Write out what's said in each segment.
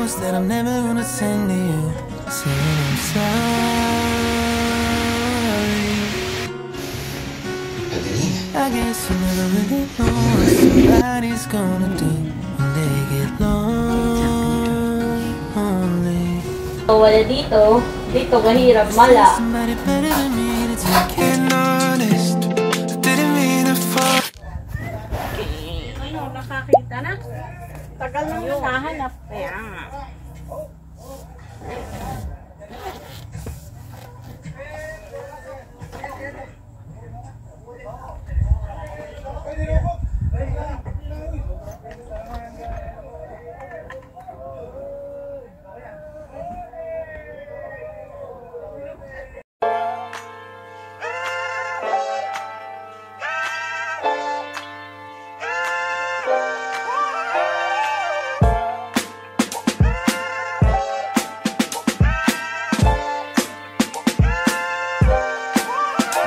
notes that I'm never gonna send to you, saying I'm sorry. I guess you never really know what somebody's gonna do when they get lonely. Wala dito. Dito kahirap mala. Somebody better than me to take it honest. I didn't mean to fall. Ano, nakakita na? Tagal nang nakahanap. Kaya nga.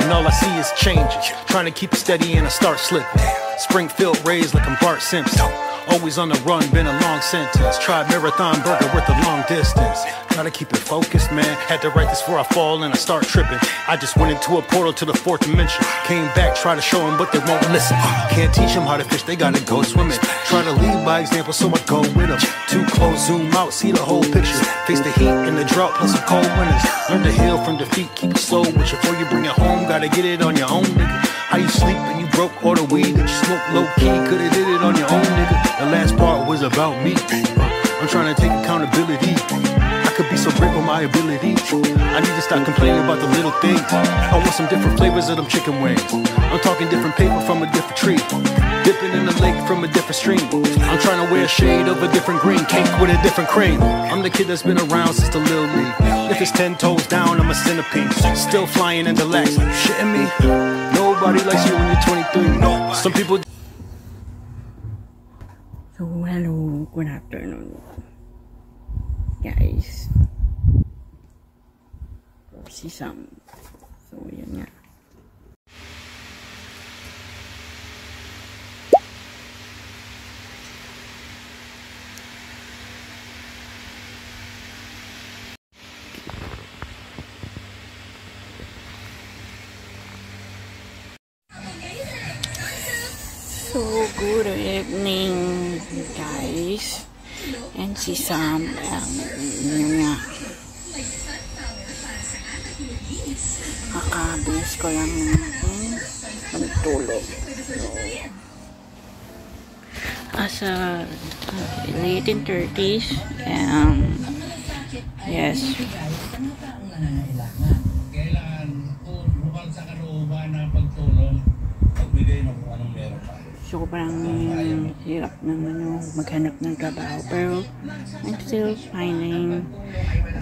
And all I see is changes. Trying to keep it steady and I start slipping. Springfield raised like I'm Bart Simpson. Always on the run, been a long sentence. Tried marathon burger worth a long distance. Try to keep it focused, man. Had to write this before I fall and I start tripping. I just went into a portal to the fourth dimension. Came back, try to show them, but they won't listen. Can't teach them how to fish, they gotta go swimming. Try to lead by example, so I go with them. Too close, zoom out, see the whole picture. Face the heat and the drought, plus some cold winters. Learn to heal from defeat, keep your soul with you. Before you bring it home, gotta get it on your own, nigga. How you sleep and you broke all the weed that you smoke low key? Could've did it on your own, nigga. The last part was about me. I'm trying to take accountability. I could be so great with my ability. I need to stop complaining about the little things. I want some different flavors of them chicken wings. I'm talking different paper from a different tree. Dipping in the lake from a different stream. I'm trying to wear a shade of a different green. Cake with a different cream. I'm the kid that's been around since the little league. If it's 10 toes down, I'm a centipede. Still flying and relaxed. Like, shitting me? Nobody likes you when you're 23. No. Some people. So, hello, good afternoon, guys. Si Sam. So, yun nga. So, good evening, guys. And si Sam, yun nga. Kakabis ko lang magtulog. So, asa late in 30s. Yes. Sobrang hirap naman maghanap ng trabaho, pero I'm still finding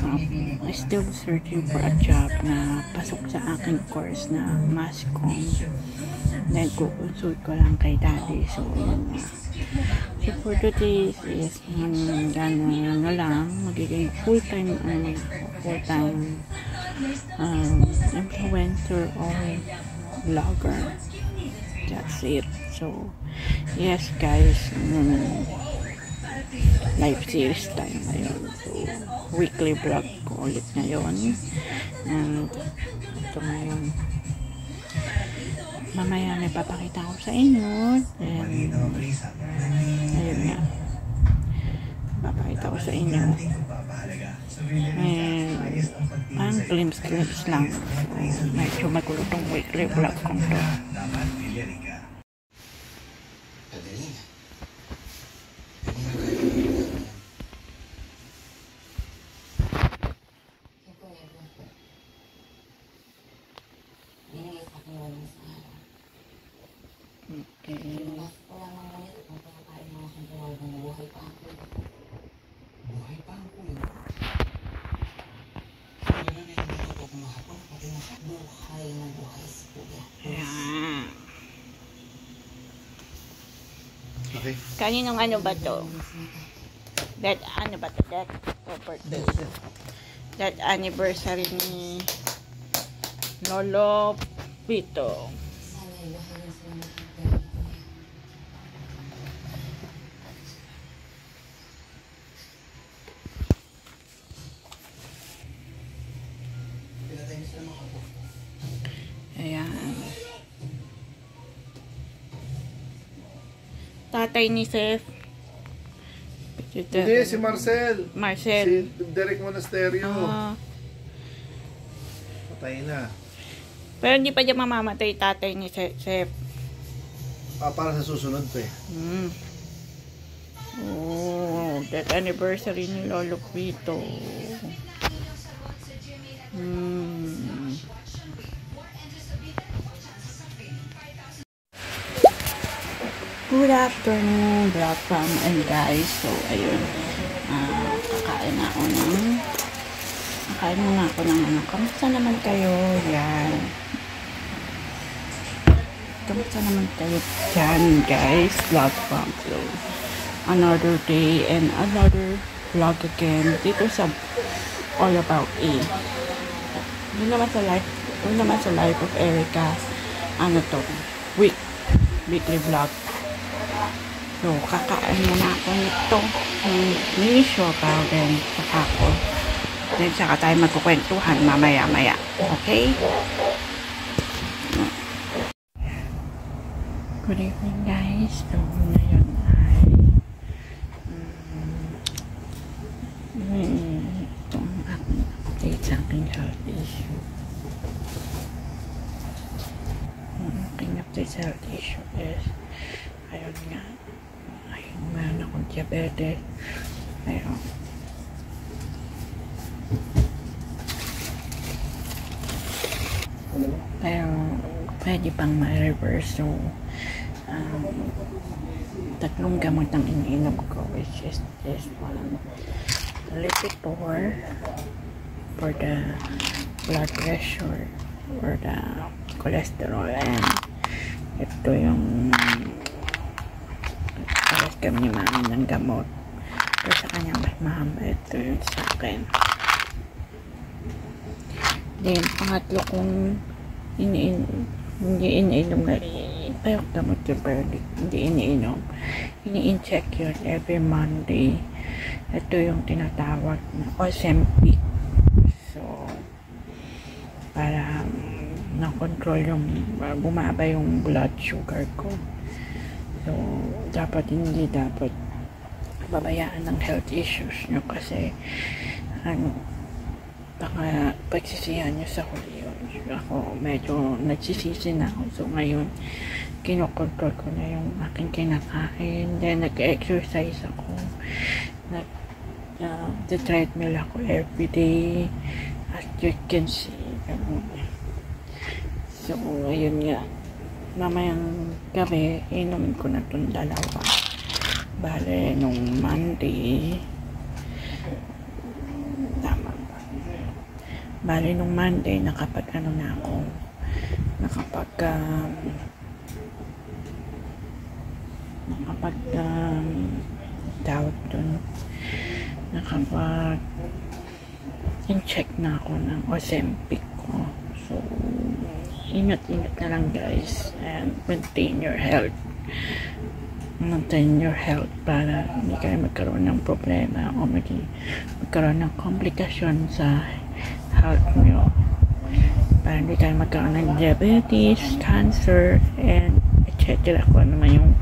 I'm still searching for a job na pasok sa aking course na mass comm. Then consult ko lang kay daddy. So yun na. So for today is gano'n lang, magiging full-time influencer or vlogger. That's it. So, yes guys, live series tayo ngayon. So, weekly vlog ko ulit ngayon. And, ito ngayon. Mamaya may papakita ko sa inyo. And, ayun nga. Papakita ko sa inyo. And, parang glimpse lang. So, medyo magulo tong weekly vlog kong to. Okay. Okay. Kaninong ano ba to? That ano ba to? That anniversary ni Lolo Pito. tatay ni Seth. Hindi, si Marcel. Marcel. Si Derek Monasterio. Ah. Patay na. Pero hindi pa dyan mamamatay tatay ni Seth. Para sa susunod pa eh. Oh, death anniversary ni Lolo Vito. Good afternoon, vlog fam and guys. So, ayun. Kakain muna ako ng ano. Kamusta naman kayo? Yan. Kamusta naman kayo dyan, guys? Vlog fam. So, another day and another vlog again. Dito sa All About A. Yun naman sa life of Erica. Ano to? Weekly vlog. So, kakain na ako nito. Mini siopaw din. Saka ako. Then, saka tayo magkukwentuhan mamaya-maya. Okay? Good evening, guys. So, ngayon ay itong aking update sa aking health issue. Ang aking update sa health issue is ayun nga. Meron akong diabetes. Ayun. Pero pwede pang ma-reverse. So, tatlong gamot ang iniinom ko, which is this one. Lipitor for the blood pressure, for the cholesterol, and ito yung alas kami ni mami ng gamot. Ito sa kanya mas mahaba. Ito yung sa akin. Then, pangatlo kong hindi iniinom na payok gamot yun, pero hindi iniinom. Ini-incheck yun every Monday. Ito yung tinatawag na Ozempic. So, para na-control yung bumaba yung blood sugar ko. So, hindi dapat babayaan ng health issues nyo kasi baka pagsisihan nyo sa huli yun. Ako medyo nagsisisi na ako. So, ngayon kinokontrol ko na yung aking kinakain. Then, nag-exercise ako. Nag-treadmill ako everyday. As you can see. So, ayun nga. Mamayang gabi, inumin ko na itong dalawa. Bale, nung Monday, nakapag-ano na ako. Nakapag-check na ako ng Ozempic ko. So, ingat-ingat na lang, guys, and maintain your health para hindi kayo magkaroon ng problema o magkaroon ng komplikasyon sa health nyo, para hindi kayo magkaroon ng diabetes, cancer, and etc. kung ano man yung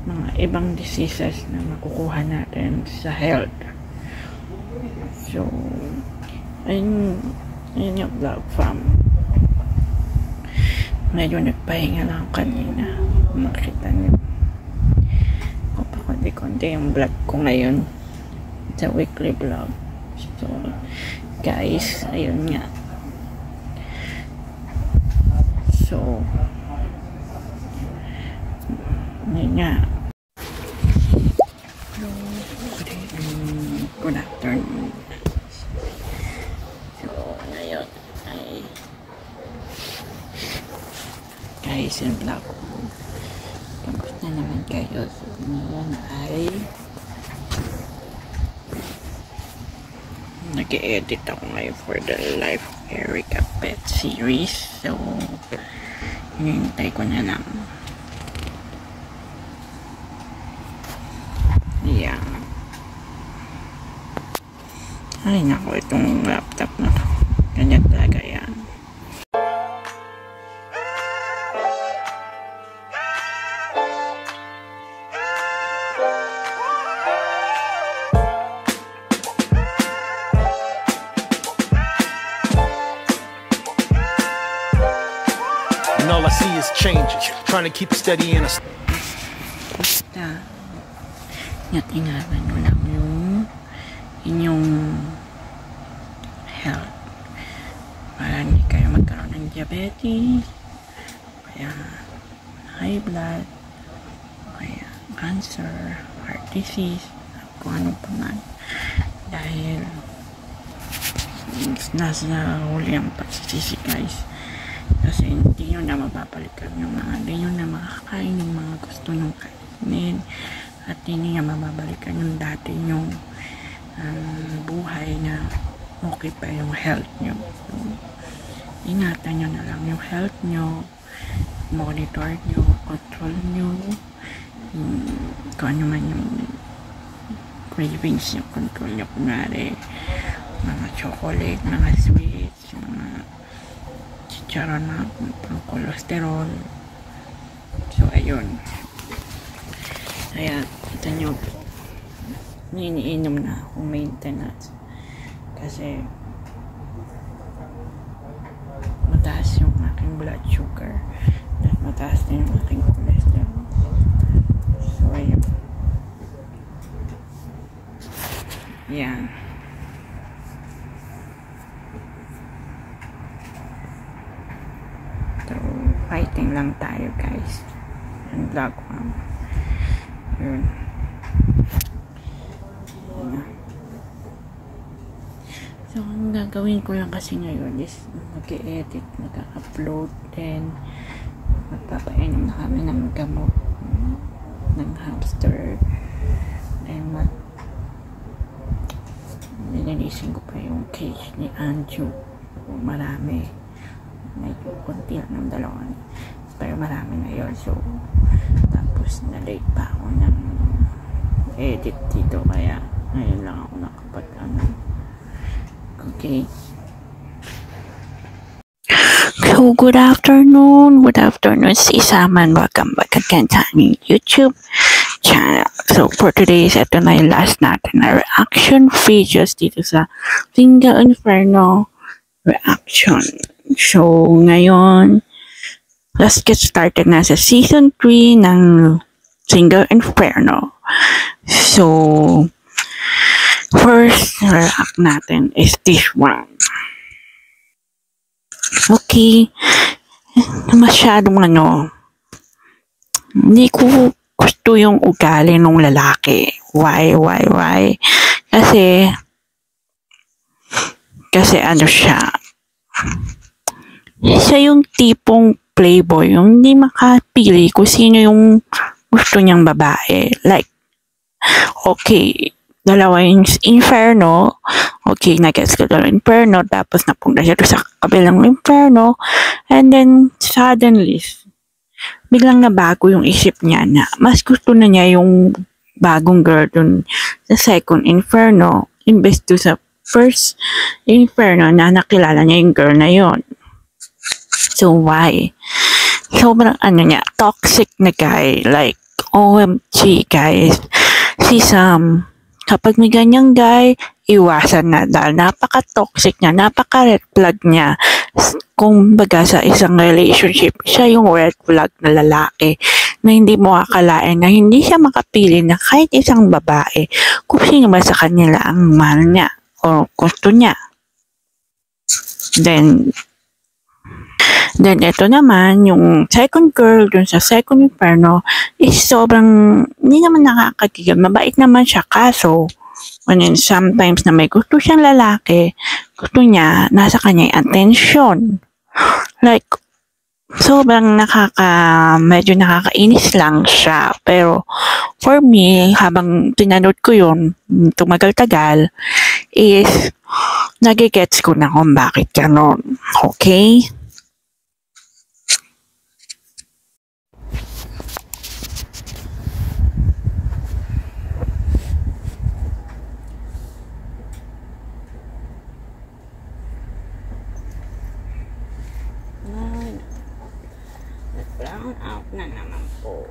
mga ibang diseases na makukuha natin sa health. So, ayun yung vlog fam. Medyo nagpahinga lang kanina. Makita niyo. Konti-konti yung vlog ko ngayon sa weekly vlog. So, guys, ayun nga. So, ayun nga. Good afternoon. So, ngayon ay guys, yung vlog ko. Kamusta naman kayo? So, ngayon ay nag-edit ako ngayon for the Life of Erica Pet series. So, hinihintay ko na lang. Yan. Ay, naku, itong laptop na to. Ganyan talaga yan. see is changing. Trying to keep steady in a Basta, ingat-ingatan nyo lang yung inyong health para hindi kayo magkaroon ng diabetes, kaya high blood, kaya cancer, heart disease, kung ano pa man, dahil nasa huli ang pagsisisi guys, kasi hindi nyo na mapapalikan yung mga, hindi nyo na makakain yung mga gusto nyong kainin, at hindi nyo mababalikan yung dati yung buhay na okay pa yung health nyo. So, ingatan nyo na lang yung health nyo, monitor nyo, control nyo, kung ano man yung cravings nyo, control nyo. Kunwari, mga chocolate, mga sweets, mga chicharon na pang cholesterol. So, ayun. Kaya, kita nyo, iniinom na akong maintenance. Kasi, mataas yung aking blood sugar. At mataas din yung aking cholesterol. So, ayun. Yan. So, fighting lang tayo guys. Ang vlog ko. Yun. So, ang gagawin ko lang kasi ngayon is mag-edit, mag-upload, then magpapainom na kami ng gamot ng hamster, then nilinisin ko pa yung cage ni Anju. Marami, medyo konti lang ng dalawa, pero marami na yun. So, tapos na-late pa ako ng edit dito, kaya ngayon lang ako okay. So, good afternoon sa Isaman. Welcome back again sa aming YouTube channel. So, for today's, ito na yung last natin na reaction videos dito sa Single Inferno reaction. So, ngayon, let's get started na sa season 3 ng Single Inferno. So, first react natin is this one. Okay, masyadong hindi ko gusto yung ugali ng lalaki. Why? Kasi ano siya yung tipong playboy, yung hindi makapili kung sino yung gusto niyang babae. Like, okay, dalawa yung Inferno, okay, nag-gets ko dalawa Inferno, tapos napunta siya sa kabilang Inferno, and then suddenly biglang nabago yung isip niya na mas gusto na niya yung bagong girl dun sa second Inferno imbes to sa first Inferno na nakilala niya yung girl na yon. So why? Sobrang niya, toxic na guy, like OMG guys, si Sam. Kapag may ganyang guy, iwasan na dahil napaka-toxic niya, napaka-red flag niya. Kung baga sa isang relationship, siya yung red flag na lalaki na hindi mo akalain na hindi siya makapili na kahit isang babae kung sino ba sa kanila ang mahal niya o gusto niya. Then ito naman, yung second girl dun sa second Inferno is sobrang, hindi naman nakakagigil. Mabait naman siya, kaso, sometimes na may gusto siyang lalaki, gusto niya, nasa kanya yung attention. Like, sobrang medyo nakakainis lang siya. Pero, for me, habang tinanood ko yun, tumagal-tagal, is, nagigets ko na kung bakit ganon. Okay? Brown out na naman po.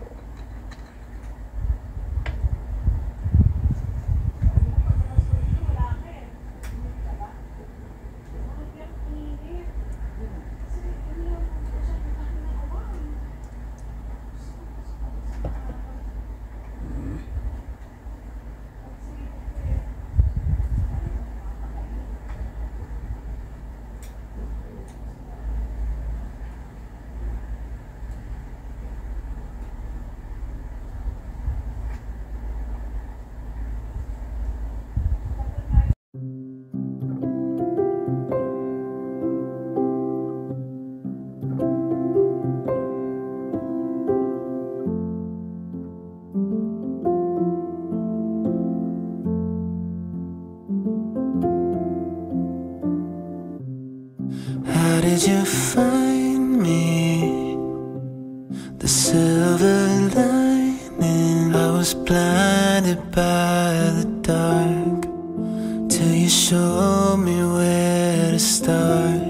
show me where to start.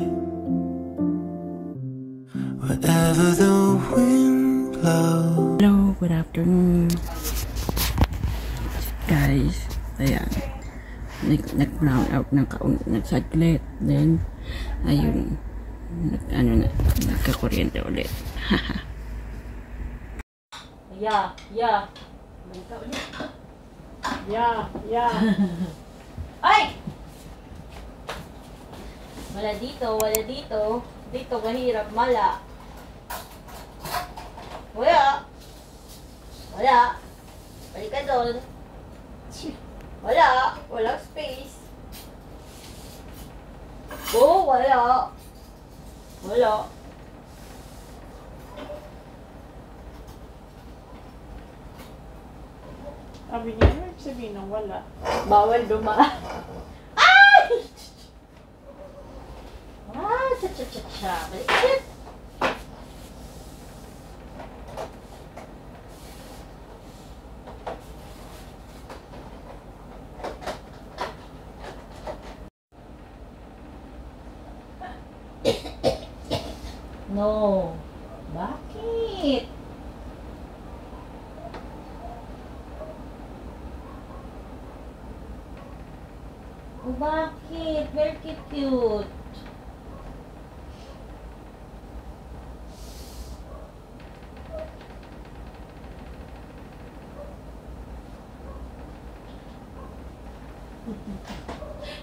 Wherever the wind blows. Hello, good afternoon. Guys, ayan. Nag-brown out ng nagsaglit. Then, ayun. Nagkakuryente ulit. Yeah. Balik ka ulit. Yeah. Ay! Wala dito. Dito mahirap, mala. Wala. Balik ka doon. Walang space. Oh, wala. Sabi niya, ano yung sabihin ng wala? Bawal dumaan. Ay! Cha. Balik ka doon. No. Bakit? Oh, bakit? Very cute.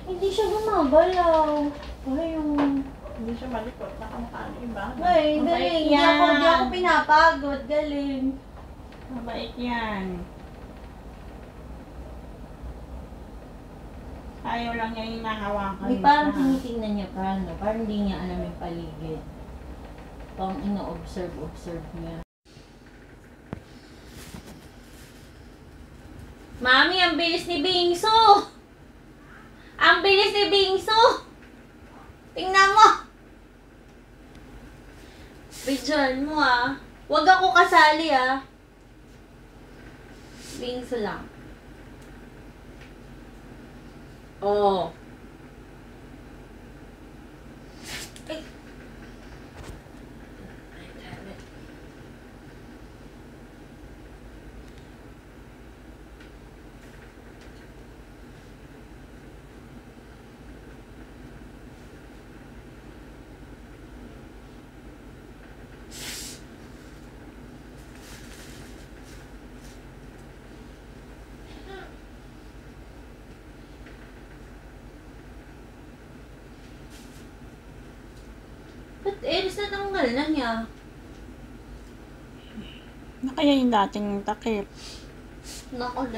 Hindi siya gumagalaw. Hindi siya malikot. Nakamukha ng iba. Ay, galing. Hindi ako pinapagod. Galing. Mabait yan. Ayaw lang niya yung nahawakan. May parang tinitingnan niya paano. Parang hindi niya alam yung paligid. Parang ino-observe niya. Mami, ang bilis ni Bingso! Ang bilis ni Bingso! Tingnan mo! Bidyan mo ah. Huwag ako kasali ah. Bingso lang. Oh. Ay. Ba't Eris natanggal na niya? Na kaya yung dating takip. Nako,